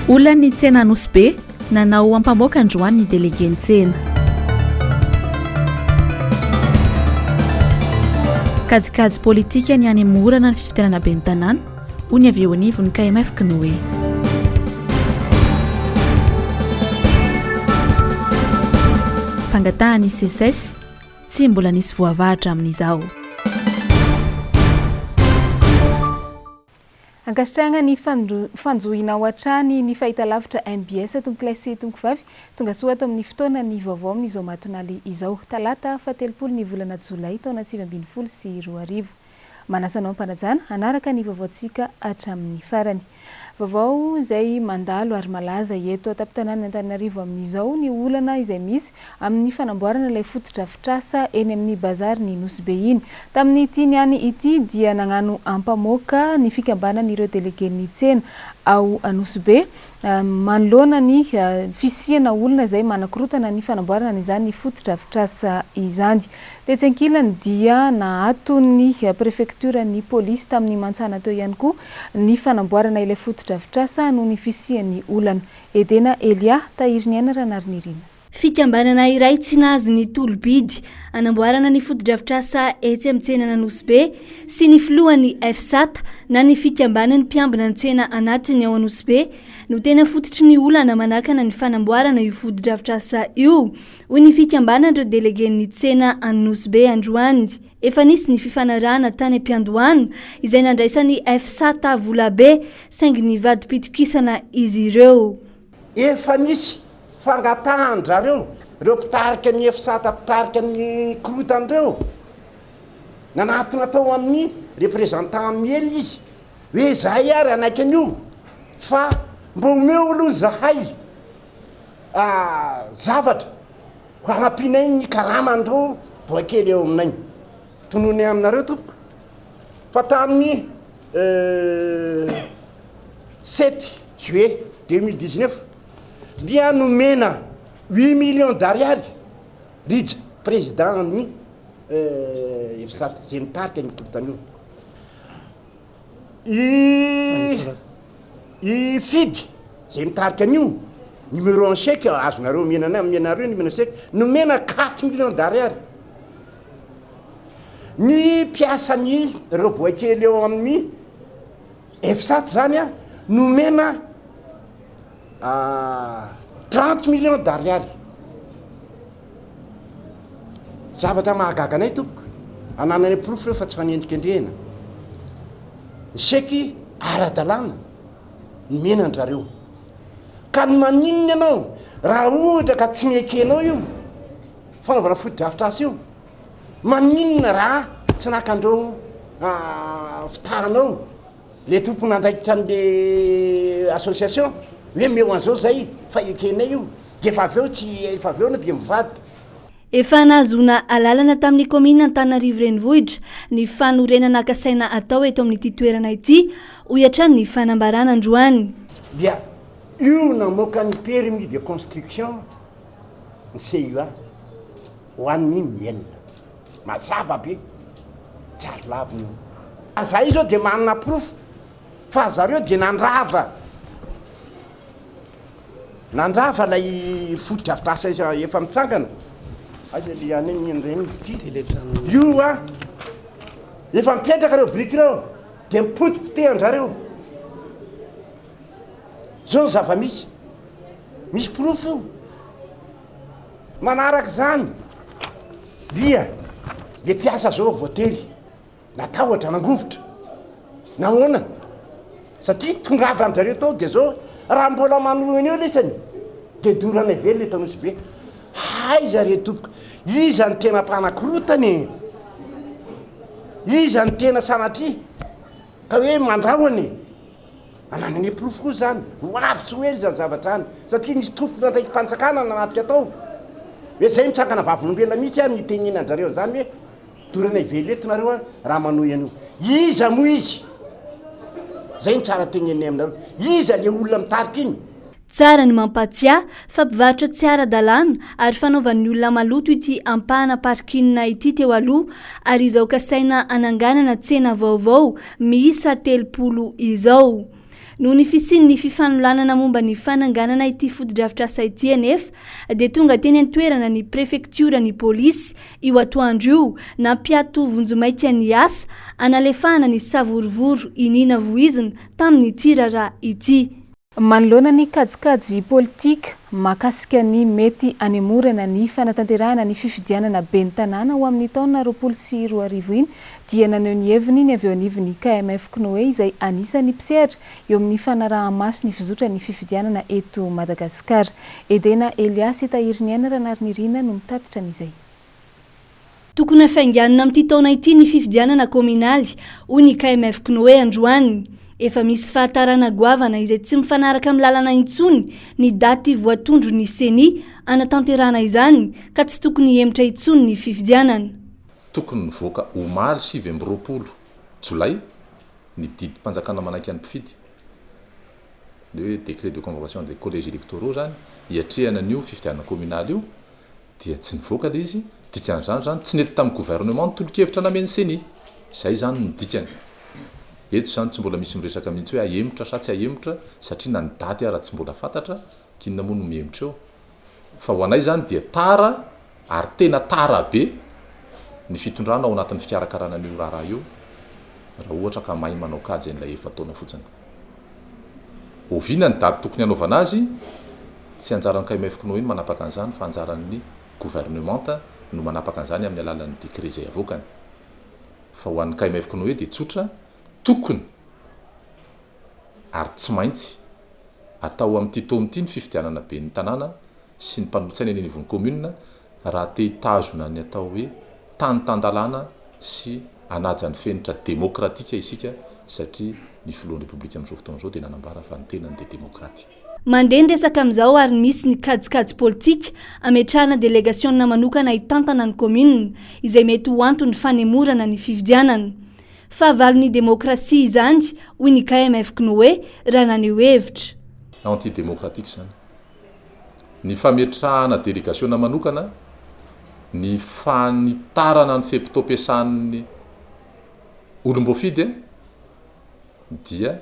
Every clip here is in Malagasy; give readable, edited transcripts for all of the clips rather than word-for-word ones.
olona ny tsena Anosy nanao ampamoaka androany ny délégué ny tsena. Kajikajy politika ny any morana ny fifidianana ben'ny tanàna hoy ny avy eo anivon'ny KMF Knoe. Fangatahan'ny CSS tsy mbola nisy voavahatra amin'izao. Ankasitrahana ny fanjoina ao an-trany ny fahitalavitra MBS tomboky lahy sy tomboky vavy tonga soa ato amin'ny fotoana ny vaovao amin'izao matonaly izao talata 7 ny volana Jolay taona 2024. Manasanao ampanajana anaraka ny vaovaontsika hatramin'ny farany. Vaovao izay mandalo ary malaza eto ataptanana Antananarivo amin'izao ny olana izay misy amin'ny fanamboarana ilay fotodrafitrasa eny amin'ny bazary ny Nosy Be iny. Tamin'ny tiny any ity dia nagnano ampamoaka ny fikambanan'ireo délégué ny tsena ao Nosy Be manoloana ny fisiana olona izay manakorotana ny fanamboarana n'izany fotodrafitrasa izany. Tetsy ankilany dia nahaton'ny préfecture ny police tamin'ny mantsana teo ihany koa ny fanamboarana ilay fotodrafitrasa noho ny fisian'ny olana. Edena Elia tahiriny ana ranarynirina. Fikambanana iray tsy nahazo ny tolobidy anamboarana ny fotodrafitrasa etsy amin'ny tsena Nosy Be sy ny filohan'ny FSAT na ny fikambanany mpiambina ny tsena anatiny ao Nosy Be no tena fototry ny olana manakana ny fanamboarana io fotodrafitrasa io hoy ny fikambanan'ireo délégué ny tsena Nosy Be androany. Efa nisy ny fifanarahana tany am-piandohana izay nandraisan'ny FSAT Volabe saingy ny vadi-pitokisana izy ireo. Efa nisy fangatahandrareo reo mpitarika ny FSAT mpitarika ny korotan'ireo nanatona tao amin'ny représentant miely izy hoe zahay ary anaiky an'io fa mbo omeo aloha zahay zavatra ho hanampianay ny karamandreo boakely eo aminay tonony aminareo tompoko fa tamin'ny 7 juillet 2019 dia nomena 8 millions d'ariary rija président-ny FSAT zay nitarika ny korotan'io i fidy zay nitarika an'io numéro 1 chèque azonareo menareo numéro chèque nomena 4 millions d'ariary. Ny piasany reo boakely eo amin'ny FSAT zany a nomena 30 millions d'ariary. Zavatra mahagaga anay tompoko ananany proof reo fa tsy fanendrikendrehana chèque ara-dalàna menandrareo ka ny maninona ianao raha ohatra ka tsy miekenao io fanaovana fotodrafitrasa io maninona raha tsy nakandreo fitaranao le tompo nandraikitra an'le association hoe meo an'izao zay fa ekenay io de efa aveo tsy efa aveo na de mivady. Efa nazona alalana tamin'ny komina Antananarivo renivohitra ny fanorenana akasaina atao eto amin'ity toerana ity ho hatrany ny fanambarana androany. Dia io namoaka ny permis de construction ny CUA ho an'ny mienina mazava be tsary laviny io. Zay zao de manana proof fa zareo de nandrava lay fotodrafitrasa efa mitsangana le any miendrany ity io efa mipetraka reo briky reo de mipotipotehandrareo zao zava-misy proof io manaraka zany dia le piasa zao voatery natahotra nangovotra nahoana satria tongava andrareo tao de zao raha mbola manohany eo lesany de dorana vely le Nosy Be aiza re tompoko iza ny tena mpanakorotany iza ny tena sanatry ka hoe mandrahoany ananany proof koa zany hoavitsy hoe zany zavatra any satria nisy tompona ndraiky mpanjakana nanatika atao hoe zay mitsangana vavolombelona misy any nitenena andrareo zany hoe dorana vely etonareo raha manohy an'io iza moa izy zay ny tsara tenenay aminareo iza le olona mitarika iny. Tsara ny mampatsiahy fa mpivarotra tsy ara-dalàna ary fanaovan'ny olona maloto ity ampahana parkinina ity teo aloha ary izao kasaina ananganana tsena vaovao miisa 30 izao. noho ny fisinyny fifanolanana momba ny fananganana ity fotodrafitrasa ity anefa dia tonga teny an-toerana ny prefektiora ny polisy io atoandro io nampiato vonjomaika ny asa analefahana ny savorovoro inina voizina tamin'ny tirara ity. Manoloana ny kajikajy politika mahakasika ny mety anemorana ny fanatanterahana ny fifidianana ben'ny tanàna ho amin'ny taona 2024 iny dia naneho ny heviny ny avy eo anivon'ny KMF Knoe izay anisany mpisehatra eo amin'ny fanaraha-maso ny fizotra ny fifidianana eto Madagasikara. Edena Elias Tahiriniana Ranarynirina no mitatitra an'izay. Tokony afainganana amin'ity taona ity ny fifidianana kominaly hoy ny KMF Knoe androany. Efa misy fahatarana goavana izay tsy mifanaraka amin'ny lalana intsony ny daty voatondro ny seni anatanterana izany ka tsy tokony emitra intsony ny fifidianana. Tokony nivoaka omaly 7 Jolay ny didim-panjakana manaiky any mpifidy. Le décret de convocation des collèges électoraux zany hiatrehana an'io fifidianana communal io dia tsy nivoaka le izy dikan'izany zany tsy nety tamin'ny gouvernement tolo-kevitra nameny seni. Izay zany ny dikany. Eto zany tsy mbola misy miresaka mihitsy hoe aemitra sa tsy aemitra satria na ny daty ara tsy mbola fantatra kinona moa no miemitra eo. Fa ho anay zany dia tara ary tena tara be ny fitondrana ao anatin'ny fikarakarana an'io raha io raha ohatra ka mahay manao kajy an'ilay efa taona fotsiny. Oviana ny daty tokony hanaovana azy tsy anjaran'ny KMF Knoe iny manapaka an'izany fa anjaran'ny gouvernement no manapaka an'izany amin'ny alalan'ny décret izay avokany. Fa ho an'ny KMF Knoe dia tsotra tokony ary tsy maintsy atao amin'ity taona ity ny fifidianana ben'ny tanàna sy ny mpanolotsaina eny anivon'ny commune raha te hitazona ny atao hoe tany-tandalana sy anajan'ny fenitra demokratika isika satria ny filohan'ny repoblika amin'izao fotoana izao dia nanambara fa ny tenany dia demokraty. Mandeha ny resaka amin'izao ary misy ny kajikajy politika ametrahana délégationna manokana hitantana ny commune izay mety ho antony fanemorana ny fifidianana. Fahavalo ny demokrasia izany hoy ny KMF Knoe raha naneho hevitra. Antidémocratique zany. Ny fametrahana délégationna manokana ny fanitarana ny fepitoampiasan'ny olom-boafidy dia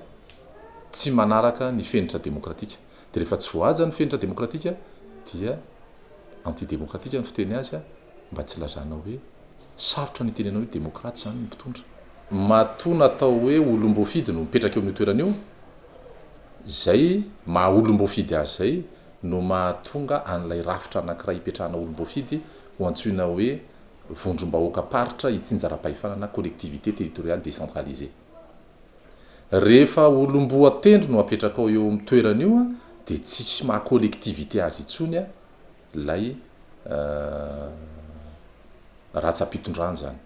tsy manaraka ny fenitra demokratika. Dia rehefa tsy voaja ny fenitra demokratika dia antidémocratique ny fiteny azy mba tsy lazana hoe sarotra ny tenenao hoe demokraty zany ny mpitondra. Matona atao hoe olom-boafidy no mipetraka eo amin'ny toerana io zay maha olom-boafidy azy zay no mahatonga an'ilay rafitra anankiray hipetrahana olom-boafidy ho antsoina hoe vondrom-bahoaka paritra hitsinjara-pahifanana collectivité territoriale décentralisée. Rehefa olom-boatendro no apetraka ao eo amin'ny toerana io dia tsisy maha collectivité azy intsony lay ratsa-pitondrana zany.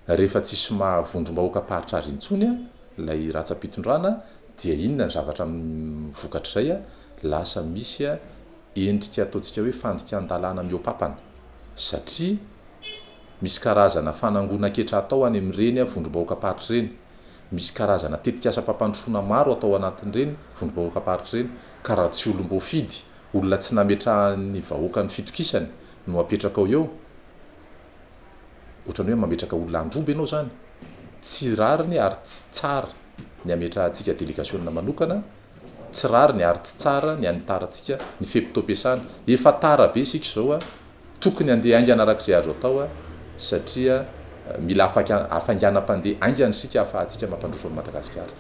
Rehefa tsisy mahavondrom-bahoaka paritra azy intsony lay ratsa-pitondrana dia inona ny zavatra vokatra izay lasa misy endrika ataontsika hoe fandikan-dalàna mihoapapana satria misy karazana fanangonan-ketra atao any amin'ireny vondrom-bahoaka paritra ireny. Misy karazana tetikasa mpampandrosoana maro atao anatin'ireny vondrom-bahoaka paritra ireny ka raha tsy olom-boafidy olona tsy nametrahan'ny vahoaka ny fitokisany no apetraka ao eo ohatrany hoe mametraka olona androby ianao zany tsy rariny ary tsy tsara ny ametrahantsika délégationna manokana, tsy rariny ary tsy tsara ny anitarantsika ny fepitoam-piasana. Efa tara be isika izao tokony andeha aingana arak'izay azo atao satria mila afainganam-pandeha aingana isika ahafahantsika mampandroso an'i Madagasikara.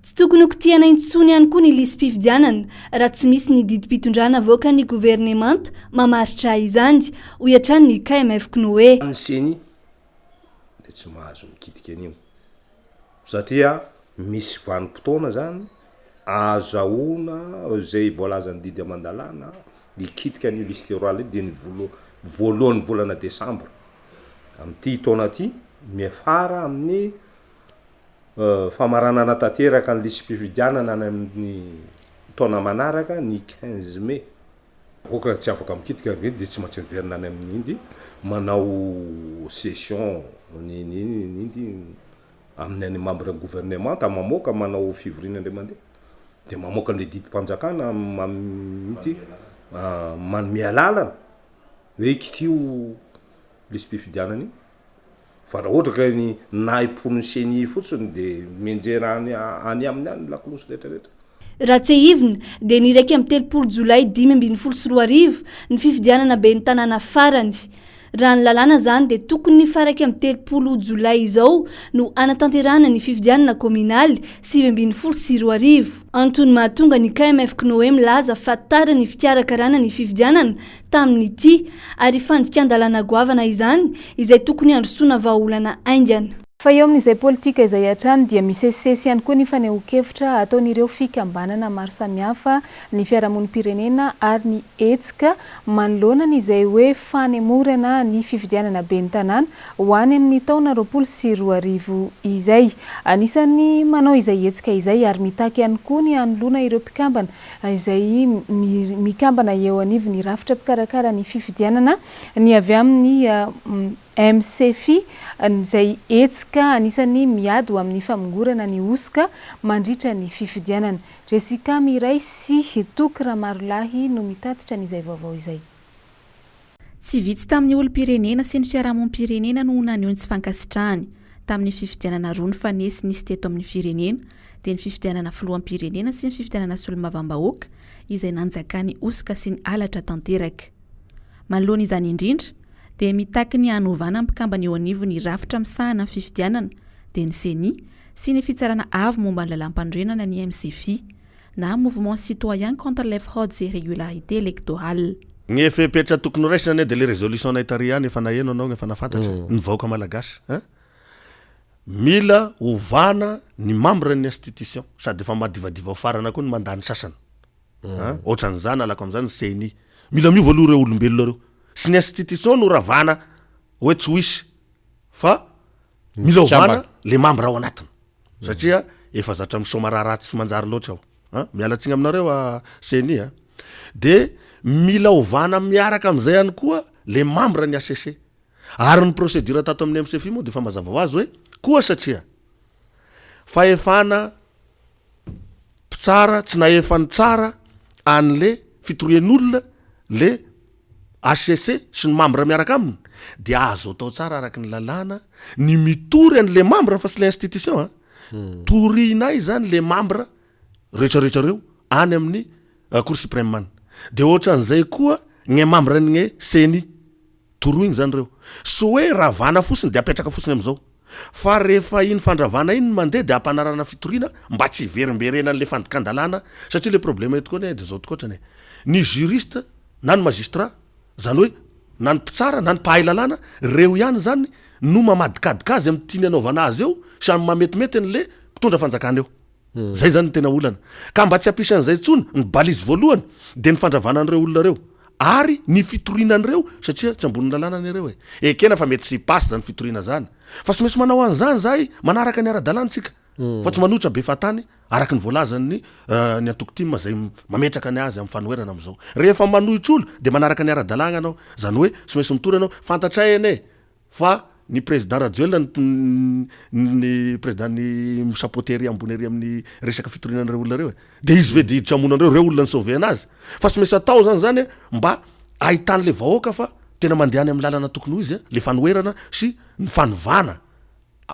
Tsy tokony hokitiana intsony ihany koa ny lisam-pifidianana raha tsy misy ny didim-pitondrana avoaka ny gouvernemanta mamaritra izany hoy hatrany ny KMF Knoe. Ny seny dia tsy mahazo mikitika an'io satria misy vanim-potoana zany azahoana izay voalazan'ny didy aman-dalàna hikitika an'io liste électorale dia ny voalohan'ny volana Desambra amin'ity taona ity miafara amin'ny famaranana tanteraka ny lisam-pifidianana any amin'ny taona manaraka ny 15 mai. Okra tsy afaka mikitika dia tsy maintsy miverina any amin'ny indy manao session nindy amin'ny any membre gouvernement mamoaka manao fivoriana indray mandeha dia mamoaka le didim-panjakana mity manome alalana hoe kitio lisam-pifidianana fa raha ohatra ka ny naimpon'ny seni fotsiny de menjera any amin'ny any lakolosy rehetrarehetra raha tsy hivina dia niraika amin'ny 3 jolay 2024 ny fifidianana be ny tanàna farany raha ny lalàna zany dia tokony faraka amin'ny 3 jolay izao no anatanterana ny fifidianana kominaly 2024 antony mahatonga ny KMF Knoe milaza fa tara ny fikarakarana ny fifidianana tamin'ity ary fanjikan-dalàna goavana izany izay tokony androsoana vahaolana aingana. Fa eo amin'izay politika izay hatrany dia misesisesy ihany koa ny fanehoan-kevitra ataon'ireo fikambanana maro samihafa ny fiarahamonim-pirenena ary ny hetsika manoloana n'izay hoe fanemorana ny fifidianana be ny tanàna ho any amin'ny taona 2024 izay. Anisany manao izay hetsika izay ary mitaky ihany koa ny anoloana ireo mpikambana izay mikambana eo anivy ny rafitra mpikarakara ny fifidianana ny avy amin'ny MCFI izay hetsika anisany miady amin'ny famongorana ny osika mandritra ny fifidianana. Jessica Miray sy Toky Ramarolahy no mitatitra n'izay vaovao izay. Tsy vitsy tamin'ny olom-pirenena sy ny fiarahamonim-pirenena no naneho ny tsy fankasitrahany tamin'ny fifidianana roa ny fanesy nisy teto amin'ny firenena dia ny fifidianana filoham-pirenena sy ny fifidianana solomavam-bahoaka izay nanjaka ny osika sy ny alatra tanteraka. Manoloana izany indrindra dia mitaky ny hanovana mpikambana eo anivo ny rafitra misahana ny fifidianana dia ny CENI sy ny fitsarana avo momba ny lalam-pandrenana ny MCFI na mouvement citoyen contre les fraudes et irrégularités électorales. Ny fepetra tokony raisina dia le résolution naitariany efa naheno anao efa nafantatra ny vahoaka malagasy mila ovana ny membre ny institution sady efa madivadiva ho farana koa ny mandany sasany ohatran'izany alako amin'izany CENI mila miova aloha ireo olombelona reo sy ny institution no ravana hoe tsy hoisy fa mila ovana le membre ao anatiny satria efa zatra misomara ratsy sy manjary loatra ao mialatsiny aminareo CENI de mila ovana miaraka amin'izay ihany koa le membre ny ACC ary ny procédure tato amin'ny MCFI moa de fa mazava ho azy hoe koa satria fahefana tsara tsy nahefany tsara an'le fitorian'olona le ACC sy ny membre miaraka aminy dia azo atao tsara araky ny lalàna ny mitory an'le membre fa sy le institution torianay zany le membre rehetrarehetra reo any amin'ny Cour suprême any de ohatran'izay koa ny membre ny CENI toroiny zany reo so hoe ravana fotsiny de apetraka fotsiny am'izao fa rehefa iny fandravana iny mandeha de ampanarana fitoriana mba tsy verimberena an'le fandikan-dalàna satria le problème eto koa de zao tokoatrany ny juriste na ny magistrat zany hoe na ny mpitsara na ny mpahay lalàna reo ihany zany no mamadikadika azy amin'ny tiany anaovana azy eo samy mametimety an'le mpitondra fanjakana eo zay zany ny tena olana ka mba tsy ampisan'izay tsony ny balizy voalohany de ny fandravanan'ireo olona reo ary ny fitorianan'ireo satria tsy ambon'ny lalàna an'ireo ekena fa mety sy pasy zany fitoriana zany fa tsy maintsy manao an'izany zahay manaraka ny ara-dalàntsika fa tsy manotra be fatany araky ny voalazany ny antoko-tima zay mametraka ny azy amin'ny fanoherana am'izao rehefa manohitra olo de manaraka ny ara-dalàna anao zany hoe tsy maintsy mitory anao fantatray ane fa ny président Rajoelina ny président ny misapotery ambony ery amin'ny resaka fitorinan'ireo olona reo de izy ve de iditra amonan'ireo reo olona ny sauver anazy fa tsy maintsy atao zany mba ahitan'le vahoaka fa tena mandehany amin'ny lalana tokony izy le fanoherana sy ny fanovana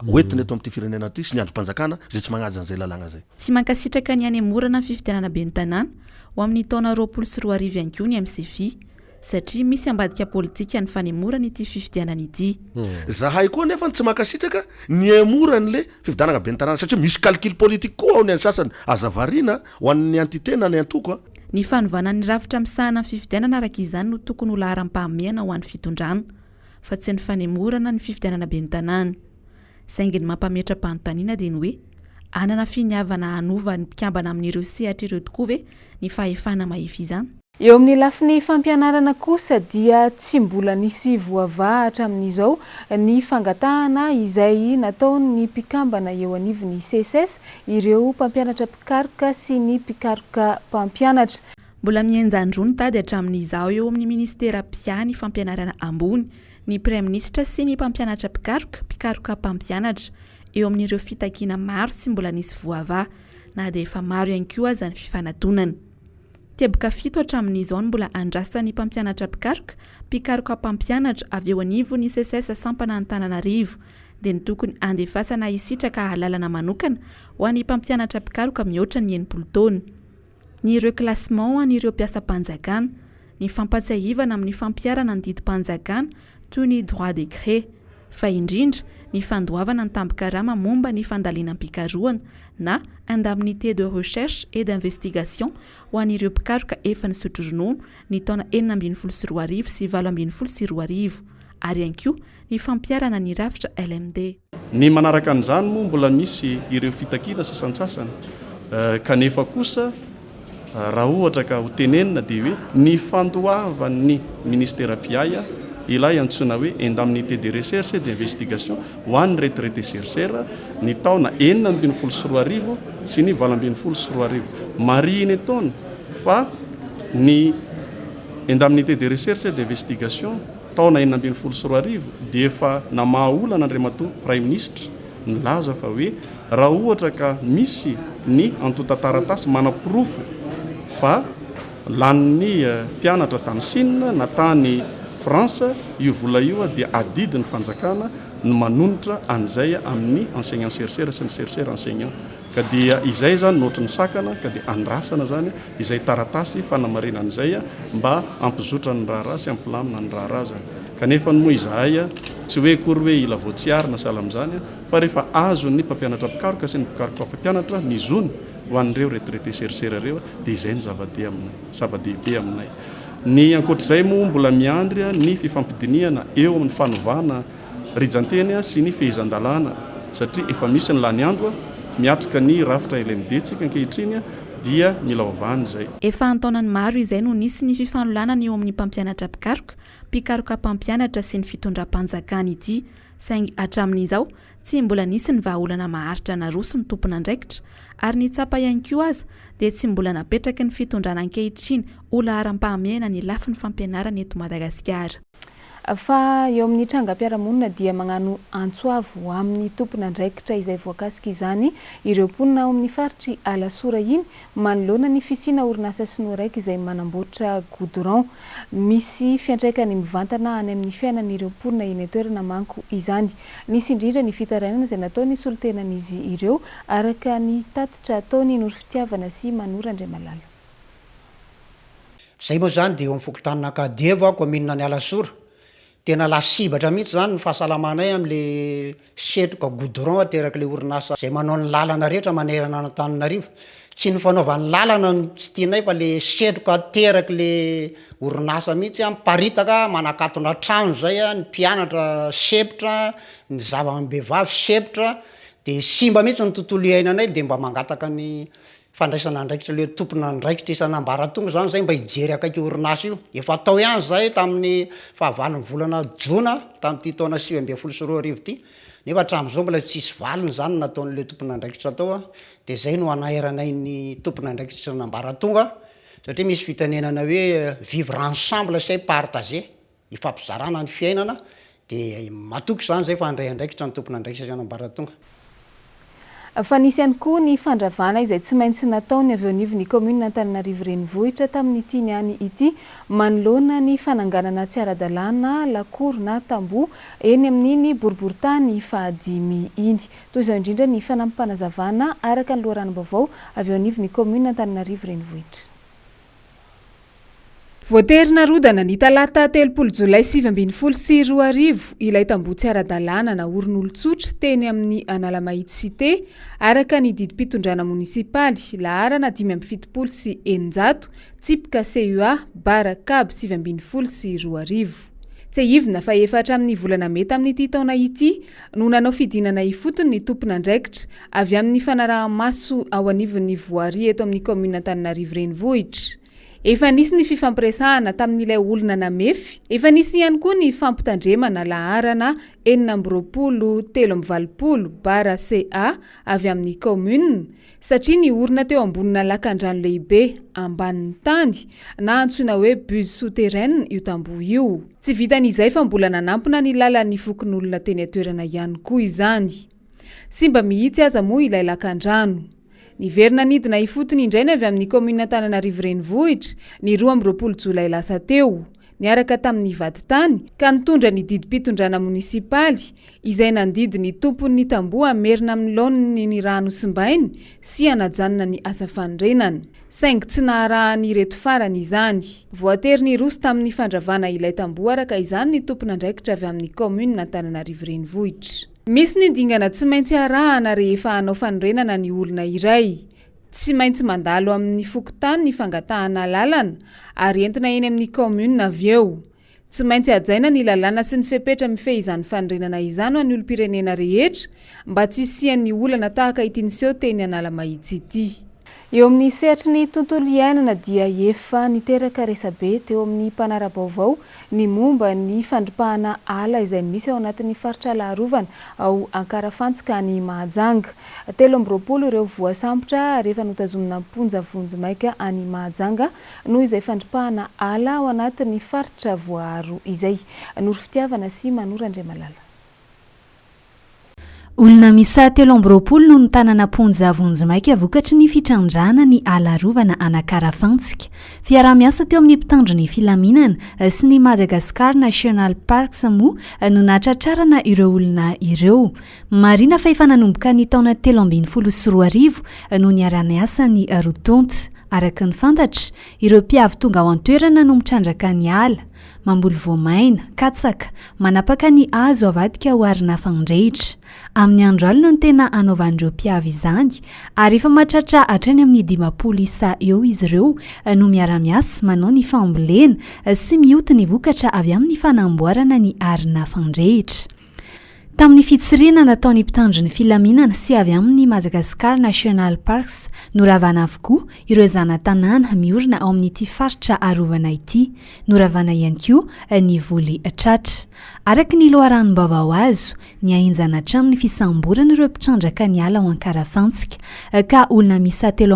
oetiny eto amin'ity firenena ty sy ny androm-panjakana zay tsy magnaja an'izay lalàna zay tsy mankasitraka ny any amorana fifidianana be ny tanàna ho amin'ny taona 2024 ihany koa ny MCFI satria misy ambadika politika ny fanemorana ity fifidianana ity zahay koa nefa tsy mankasitraka ny emorany le fifidianana be ny tanàna satria misy calcul politique koa ao ny any sasany azavariana ho an'ny entité na ny antoko ny fanovana ny rafitra misahana ny fifidianana araka izany no tokony ho laharam-pahamehana ho an'ny fitondrana fa tsy ny fanemorana ny fifidianana be ny tanàna saingy ny mampametra-panontaniana dia ny hoe anana finiavana hanova ny mpikambana amin'ireo sehatra ireo tokoa ve ny fahefana mahefy izany. Eo amin'ny lafiny fampianarana kosa dia tsy mbola nisy voavahatra amin'izao ny fangatahana izay nataon'ny mpikambana eo anivon'ny CSS ireo mpampianatra mpikaroka sy ny mpikaroka mpampianatra. Mbola mienjandrony tady hatramin'izao eo amin'ny ministera piany fampianarana ambony ny praiministra sy ny mpampianatra mpikaroka mpampianatra eo amin'ireo fitakiana maro sy mbola nisy voavaha na dia efa maro ihany koa aza ny fifanantonana. Tebaka 7 hatramin'izao mbola andrasany mpampianatra mpikaroka mpampianatra avy eo anivon'ny CSS sampana Antananarivo dia ny tokony andefasana isitraka lalana manokana ho an'ny mpampianatra mpikaroka mihoatra ny 80 taona. Ny reclassement an'ireo mpiasa-panjakana, ny fampatsiahivana amin'ny fampiarana ny didim-panjakana toy ny droit décret, fa indrindra ny fandoavana ny tambikarama momba ny fandalinam-pikarohana na indemnité de recherche et d'investigation ho an'ireo mpikaroka efa nisotro ronono ny taona 2012 sy 2012 ary ihany koa ny fampiarana ny rafitra LMD. Ny manaraka an'izany moa mbola misy ireo fitakiana sasantsasany kanefa kosa raha ohatra ka ho tenenina dia hoe ny fandoavan'ny ministera piaya ilay antsoina hoe indemnité de recherche et d'investigation ho an'ny retraité chercheur ny taona 2012 sy ny 2012 mariny taona fa ny indemnité de recherche et d'investigation taona 2012 dia efa namahaolana Andriamatoa Prime Ministre nilaza fa hoe raha ohatra ka misy ny antota-taratasy manapirofo fa lan'ny mpianatra tany Chine na tany France io vola io dia adidiny fanjakana ny manonitra an'izay amin'ny enseignant chercheur sy ny chercheur enseignant ka dia izay zany nohatra ny sakana ka dia andrasana zany izay taratasy fanamarena an'izay mba ampizotra ny raharaha sy ampilamina ny raharaha zany kanefa ny moa izahay tsy hoe kory hoe ila voatsiary na sahala amin'izany fa rehefa azo ny mpampianatra mpikaroka sy ny mpikaroka mpampianatra ny zony ho an'ireo retraité chercheur ireo dia izay ny zava-dehibe aminay. Ny ankoatr'izay moa mbola miandry ny fifampidiniana eo amin'ny fanovana rijanteny sy ny fehizan-dalàna satria efa misy ny lany andro miatrika ny rafitra LMD tsika ankehitriny dia mila ovany izay. Efa antaonany maro izay no nisy ny fifanolànana eo amin'ny mpampianatra mpikaroka mpampianatra sy ny fitondram-panjakana ity saingy hatramin'izao tsy mbola nisy ny vahaolana maharitra na roso ny tompona andraikitra ary ny tsapa ihany koa aza dia tsy mbola napetraka ny fitondrana ankehitriny ho laharam-pahamehana ny lafin'ny fampianarana eto Madagasikara. Fa eo amin'ny trangam-piarahamonina dia magnano antsoavo amin'ny tompon'andraikitra izay voakasika izany ireo mponina ao amin'ny faritry Alasora iny manoloana ny fisiana orinasa sinoa raiky izay manamboatra goudron. Misy fiantraikany mivantana any amin'ny fiainan'ireo mponina eny toerana manko izany. Nisy indrindra ny fitarainana izay nataony solotenan'izy ireo araka ny tatitra ataony Noro Fitiavana sy Manora Andriamalala. Zay moa zany dia eo amin'ny fokotanana Kadevo ako aminana ny Alasora. Tena lasibatra mihitsy zany ny fahasalamanay amin'le setroka goudron ateraka le orinasa zay manao ny lalana rehetra manerana Antananarivo. Tsy ny fanaovany lalana tsy tianay fa le setroka ateraka le orinasa mihitsy miparitaka manakatona trano zay ny mpianatra sepotra ny zava-behivavy sepotra dia simba mihitsy ny tontolo iainanay dia mba mangataka ny fandraisana andraikitra le tompona andraikitra isan'ambaratonga zany zay mba hijery akaiky orinasa io. Efa atao ihany zay tamin'ny fahavalon'ny volana Jona tamin'ity taona 2012 ity. Nefa hatramin'izao mbola tsisy valiny zany nataon'le tompona andraikitra atao dia zay no anaheranay ny tompona andraikitra isan'ambaratonga satria misy fitanenana hoe vivre ensemble c'est partager ifampizarana ny fiainana dia matoky zany zay fa andray andraikitra ny tompona andraikitra isan'ambaratonga. Fa nisy ihany koa ny fandravana izay tsy maintsy nataony avy eo anivon'ny commune Antananarivo renivohitra tamin'ity niany ity manoloana ny fananganana tsy ara-dalàna lakoro na tamboho eny amin'iny boriboritany fahadimy iny. Toy izao indrindra ny fanampanazavana araka ny loharanom-baovao avy eo anivon'ny commune Antananarivo renivohitra. Voaterina rodana ny talata 3 Jolay 2012 ilay tamboho tsy ara-dalàna na orin'olon-tsotra teny amin'ny Analamahitsy Cité araka ny didim-pitondrana munisipaly laharana 570 tsipika CUA barakab 2012. Tsy hivina fa efatra amin'ny volana meta amin'ity taona ity no nanao fidinana ifotony ny tompon'andraikitra avy amin'ny fanaraha-maso ao anivon'ny voaria eto amin'ny commune Antananarivo renivohitra. Efa nisy ny fifampiresahana tamin'ilay olona namefy, efa nisy ihany koa ny fampitandremana laharana 430 bara CA avy amin'ny commune satria ny orina teo ambonina lakan-drano lehibe ambanin'ny tany na antsoina hoe bus souterraine io tamboho io. Tsy vitan'izay fa mbola nanampina ny lalan'ny fokon'olona teny atoerana ihany koa izany. Simba mihitsy aza moa ilay lakan-drano. Ny verina nidina ifotony indraina avy amin'ny commune Antananarivo renivohitra ny 12 Jolay lasa teo. niaraka tamin'ny vaditany ka nitondra ny didim-pitondrana munisipaly izay nandidy ny tompon'ny tamboa merina amin'ny laoniny ny rano simbainy sy anajanona ny asa fanrenany. Saingy tsy naharahany ireto farany izany. Voatery ny roso tamin'ny fandravana ilay tamboa araka izany ny tompona andraikitra avy amin'ny commune Antananarivo renivohitra. Misy ny dingana tsy maintsy arahana rehefa hanao fanrenana ny olona iray. Tsy maintsy mandalo amin'ny fokotany ny fangatahana lalana ary entina eny amin'ny commune avy eo. Tsy maintsy ajaina ny lalàna sy ny fepetra mifehizany fanrenana izany ho an'ny olom-pirenena rehetra mba tsy hisian'ny olana tahaka ity niseho teny Analamahitsy ity. Eo amin'ny sehatry ny tontolo iainana dia efa niteraka resabe teo amin'ny mpanara-baovao ny momba ny fandripahana ala izay misy ao anatin'ny faritra Laharovana ao Ankarafantsika ny Mahajanga. 7 ireo voasambotra rehefa notazomina mponja vonjimaika any Mahajanga noho izay fandripahana ala ao anatin'ny faritra Voaharo izay. Noro Fitiavana sy Manora Andriamalala. Olona misa 7 no ny tanana ponja vonjimaika vokatry ny fitrandrana ny Alarovana Anakarafantsika. Fiara-miasa teo amin'ny mpitandro filaminana sy ny Madagascar National Parks moa no natratrarana ireo olona ireo. Marina fa efa nanomboka ny taona 2024 no niara-niasa ny rotonta. Araka ny fantatra, ireo mpiavy tonga ao an-toerana no mitrandraka ny ala, mamboly voamaina, katsaka, manapaka ny hazo avadika ho arina fandrehitra. Amin'ny andro alina no tena anaovan'ireo mpiavy izany, ary efa mahatratra hatrany amin'ny 50 isa eo izy ireo no miara-miasa manao ny fambolena sy mioty ny vokatra avy amin'ny fanamboarana ny arina fandrehitra. Tamin'ny fitsirina nataony mpitandro ny filaminana sy avy amin'ny Madagascar National Parks noravana avokoa ireo zana-tanàna miorina ao amin'ity faritra arovana ity, noravana ihany koa ny voly tratra. Araka ny loharanom-baovao azo, ny ahinjana hatramin'ny fisamborana ireo mpitrandraka ny ala ao Ankarafantsika ka olona misa 7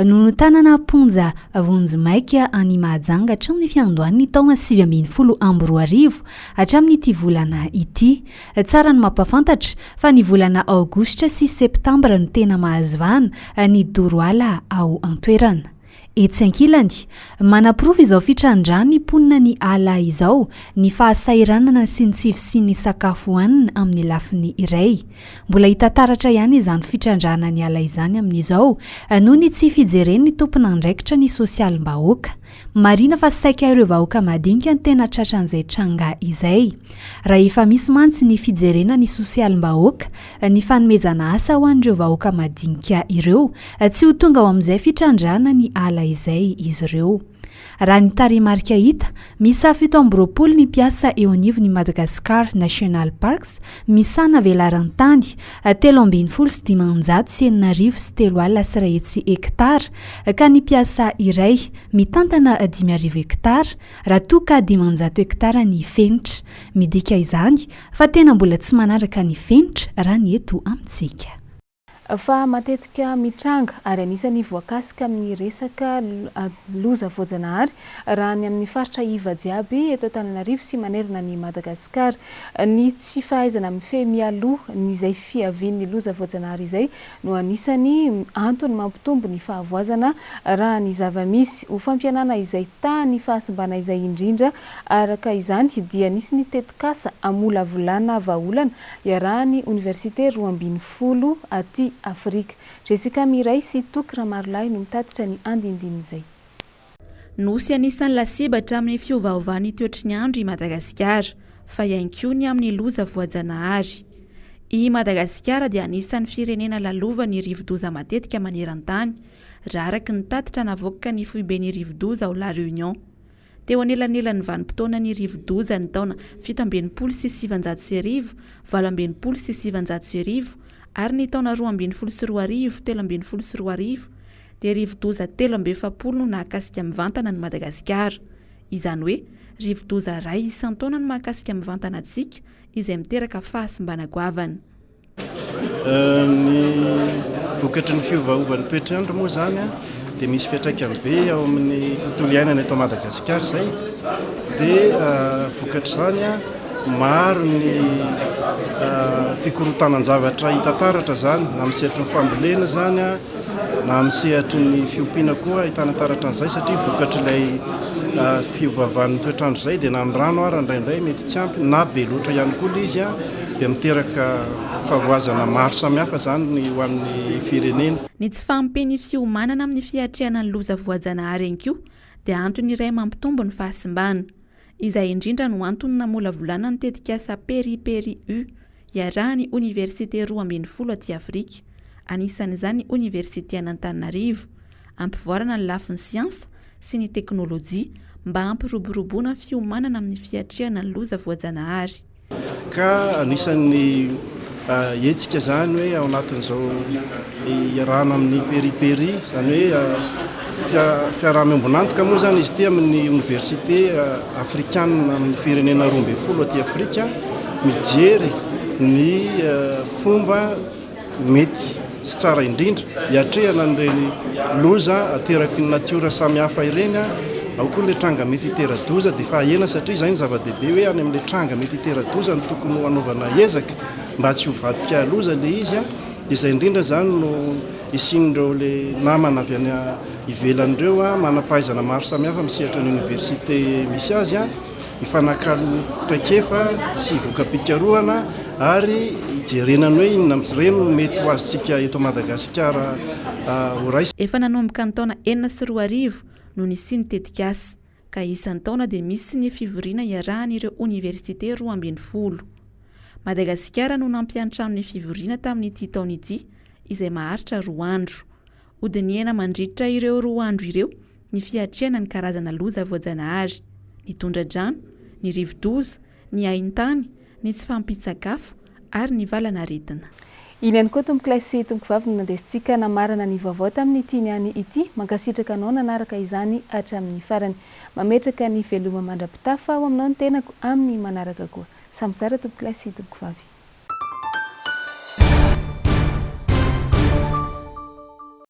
no notanana ponja vonjimaika any Mahajanga hatramin'ny fiandohan'ny taona 2022 hatramin'ity volana ity. Tsara ny mampafantatra fa ny volana Aogositra sy Septambra no tena mahazovana ny doroala ao an-toerana. Etsy ankilany, manaprova izao fitrandrana ny ponina ny ala izao ny fahasairanana sy ny tsifo sy ny sakafo hohanina amin'ny lafiny iray. Mbola hita taratra ihany izany fitrandrana ny ala izany amin'izao noho ny tsy fijeren'ny tompona andraikitra ny sosialim-bahoaka. Marina fa saika ireo vahoaka madinika ny tena tratran'izay tranga izay. Raha efa misy mantsy ny fijerena ny sosialim-bahoaka, ny fanomezana asa ho an'ireo vahoaka madinika ireo, tsy ho tonga ao amin'izay fitrandrana ny ala izay izy ireo. Raha ny tarehimarika hita, misa 7 ny mpiasa eo anivon'ny Madagascar National Parks, misana velaran-tany 7,7 sy 3 hektara, ka ny mpiasa iray mitantana 5,000 hektara, raha toa ka 500 hektara ny fenitra. Midika izany fa tena mbola tsy manaraka ny fenitra raha ny eto amintsika. Fa matetika mitranga ary anisany voakasika amin'ny resaka loza voajanahary raha ny amin'ny faritra iva jiaby eto Antananarivo sy manerana ny Madagasikara. Ny tsy fahaizana mifehy mialoha n'izay fiavian'ny loza voajanahary izay no anisany antony mampitombo ny fahavoazana raha ny zava-misy ho fampianana izay tany fahasimbana izay indrindra. Araka izany dia nisy ny tetikasa amolavolana vahaolana iarahany Université Roa ambin'ny folo aty Afrika. Jessica Miray sy Toky Ramarolay no mitatitra ny andindiny izay. Nosy anisan'ny lasibatra amin'ny fiovaovany toetry ny andro i Madagasikara, fa ihany koa ny amin'ny loza voajanahary. I Madagasikara dia anisan'ny firenena lalova ny rivo-doza matetika maneran-tany, raha araka ny tatitra navoaka ny foibe ny rivo-doza ao La Réunion. Teo anelanelan'ny vanim-potoana ny rivo-doza ny taona 17 sy 700 20 sy 700 ary ny taona 2012 13 dia rivo-doza 770 no nahakasika mivantana ny Madagasikara. Izany hoe rivo-doza ray isan-taona no mahakasika mivantana antsika izay miteraka fahasimbana goavana. Ny vokatry ny fiovaovan'ny toetrandro moa zany dia misy fiantraikany be ao amin'ny tontolo iainana eto Madagasikara izay. Dia vokatry zany maro ny fikorotanan-javatra hita taratra zany, na amin'ny sehatry ny fambolena zany na amin'ny sehatry ny fiompiana koa ahitana taratra an'izay, satria vokatry ilay fiovavan'ny toetrandro zay dia na ny rano ara indraindray mety tsy ampy na be loatra ihany koa l izy a dia miteraka fahavoazana maro samihafa zany ho amin'ny firenena. Ny tsy fampeny fiomanana amin'ny fiatrehana ny loza voajanahary ihany koa dia antony iray mampitombo ny fahasimbana. Izay indrindra no antony namola volana ny tetikasa PERIPERI-U iarahany Université 12 aty Afrika. Anisan'izany Université an'Antananarivo ampivoarana ny lafin'ny siansa sy ny teknôlôjia mba hampiroboroboana fiomanana amin'ny fiatrehana ny loza voajanahary. Ka anisan'ny hetsika zany hoe ao anatin'izao iarahana amin'ny PERIPERI zany hoe fiaraha-miambonantoka moa zany izy ty amin'ny Université africaine amin'ny firenena 12 aty Afrika mijery ny fomba mety sy tsara indrindra hiatrehana nireny loza ateraky ny natiora samihafa ireny ao koa le tranga mety hitera-doza dia fa ahena satria zany zava-dehibe hoe any amin'le tranga mety hitera-doza ny tokony hanaovana ezaka mba tsy ho vadika loza le izy a dia izay indrindra zany no isin'ireo le namana avy any ivelan'ireo a manampahaizana maro samihafa misehatra ny université misy azy a mifanakalo traikefa sy voka-pikarohana ary ijerenany hoe inona amin'ireny mety ho azysika eto Madagasikara ho raisy. Efa nanomboka ny taona 4 no nisy ny tetikasa ka isan'ny taona dia misy ny fivoriana iarahan'ireo Université 12. Madagasikara no nampianatra amin'ny fivoriana tamin'ity taona ity izay maharitra 2 andro. Hodiniana mandritra ireo 2 andro ireo ny fiatrehana ny karazana loza voajanahary, ny tondra-drano, ny rivo-doza, ny haintany, ny tsy fampitsakafo ary ny valana aretina. Iny ihany koa tompo kilasy tompo vavy no nandesintsika namarana ny vaovao tamin'ny tianyany ity mankasitraka anao nanaraka izany hatramin'ny farany. Mametraka ny veloma mandrapitafa ao aminao ny tenako amin'ny manaraka koa. Samy tsara tompo kilasy tompo vavy.